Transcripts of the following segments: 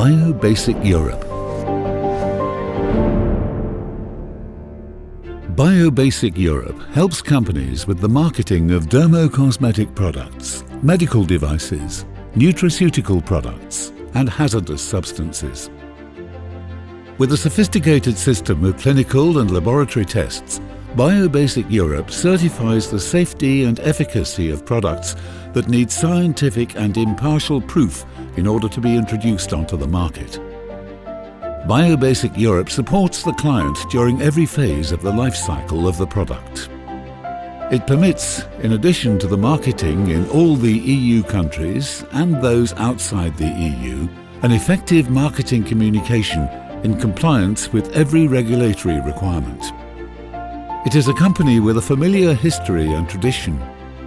BioBasic Europe. BioBasic Europe helps companies with the marketing of dermo-cosmetic products, medical devices, nutraceutical products, and hazardous substances. With a sophisticated system of clinical and laboratory tests, BioBasic Europe certifies the safety and efficacy of products that need scientific and impartial proof in order to be introduced onto the market. BioBasic Europe supports the client during every phase of the life cycle of the product. It permits, in addition to the marketing in all the EU countries and those outside the EU, an effective marketing communication in compliance with every regulatory requirement. It is a company with a familiar history and tradition.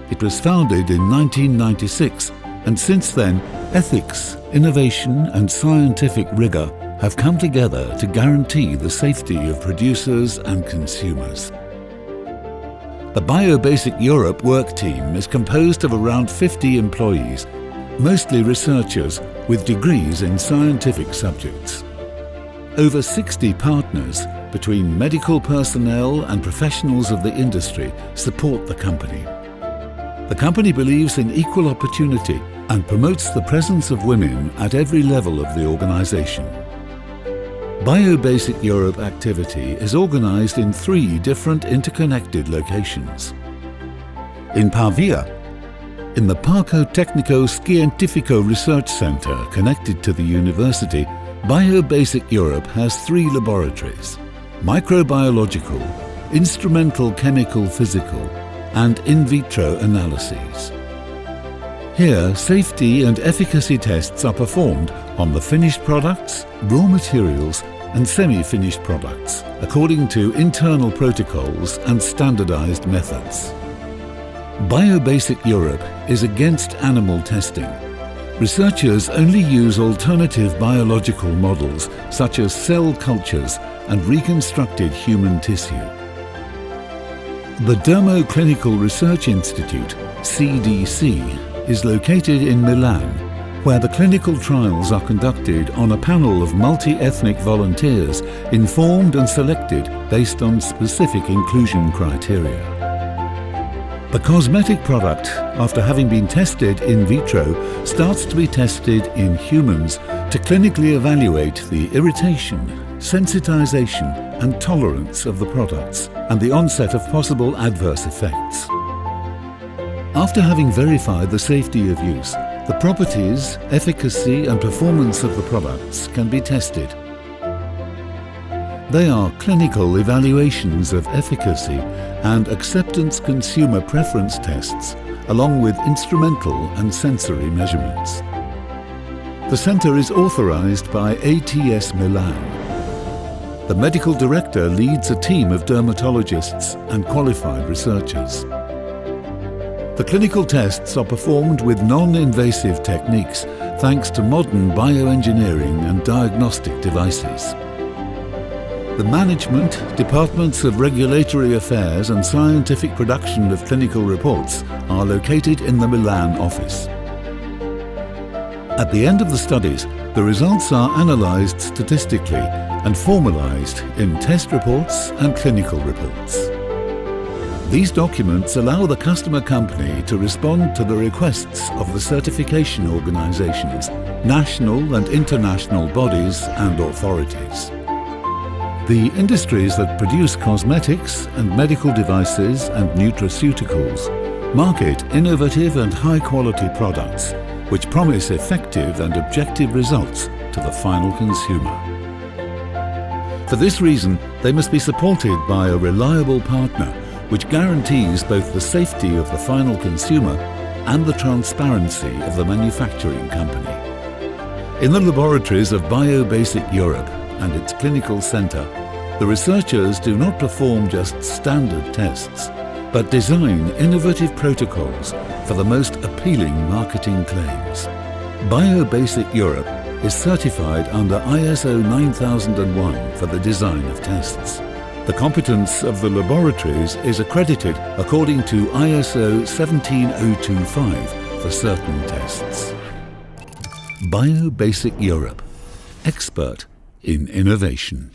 It was founded in 1996, and since then, ethics, innovation and scientific rigor have come together to guarantee the safety of producers and consumers. The BioBasic Europe work team is composed of around 50 employees, mostly researchers with degrees in scientific subjects. Over 60 partners between medical personnel and professionals of the industry support the company. The company believes in equal opportunity and promotes the presence of women at every level of the organization. BioBasic Europe activity is organized in 3 different interconnected locations. In Pavia, in the Parco Tecnico Scientifico Research Center connected to the university, BioBasic Europe has 3 laboratories: microbiological, instrumental chemical physical, and in vitro analyses. Here, safety and efficacy tests are performed on the finished products, raw materials, and semi-finished products, according to internal protocols and standardized methods. BioBasic Europe is against animal testing. Researchers only use alternative biological models such as cell cultures and reconstructed human tissue. The Dermo Clinical Research Institute, CDC, is located in Milan, where the clinical trials are conducted on a panel of multi-ethnic volunteers informed and selected based on specific inclusion criteria. The cosmetic product, after having been tested in vitro, starts to be tested in humans to clinically evaluate the irritation, sensitization and tolerance of the products and the onset of possible adverse effects. After having verified the safety of use, the properties, efficacy and performance of the products can be tested. They are clinical evaluations of efficacy and acceptance consumer preference tests, along with instrumental and sensory measurements. The centre is authorised by ATS Milan. The medical director leads a team of dermatologists and qualified researchers. The clinical tests are performed with non-invasive techniques thanks to modern bioengineering and diagnostic devices. The management, departments of regulatory affairs and scientific production of clinical reports are located in the Milan office. At the end of the studies, the results are analysed statistically and formalised in test reports and clinical reports. These documents allow the customer company to respond to the requests of the certification organisations, national and international bodies and authorities. The industries that produce cosmetics and medical devices and nutraceuticals market innovative and high-quality products which promise effective and objective results to the final consumer. For this reason, they must be supported by a reliable partner which guarantees both the safety of the final consumer and the transparency of the manufacturing company. In the laboratories of BioBasic Europe and its clinical centre, the researchers do not perform just standard tests, but design innovative protocols for the most appealing marketing claims. BioBasic Europe is certified under ISO 9001 for the design of tests. The competence of the laboratories is accredited according to ISO 17025 for certain tests. BioBasic Europe. expert in innovation.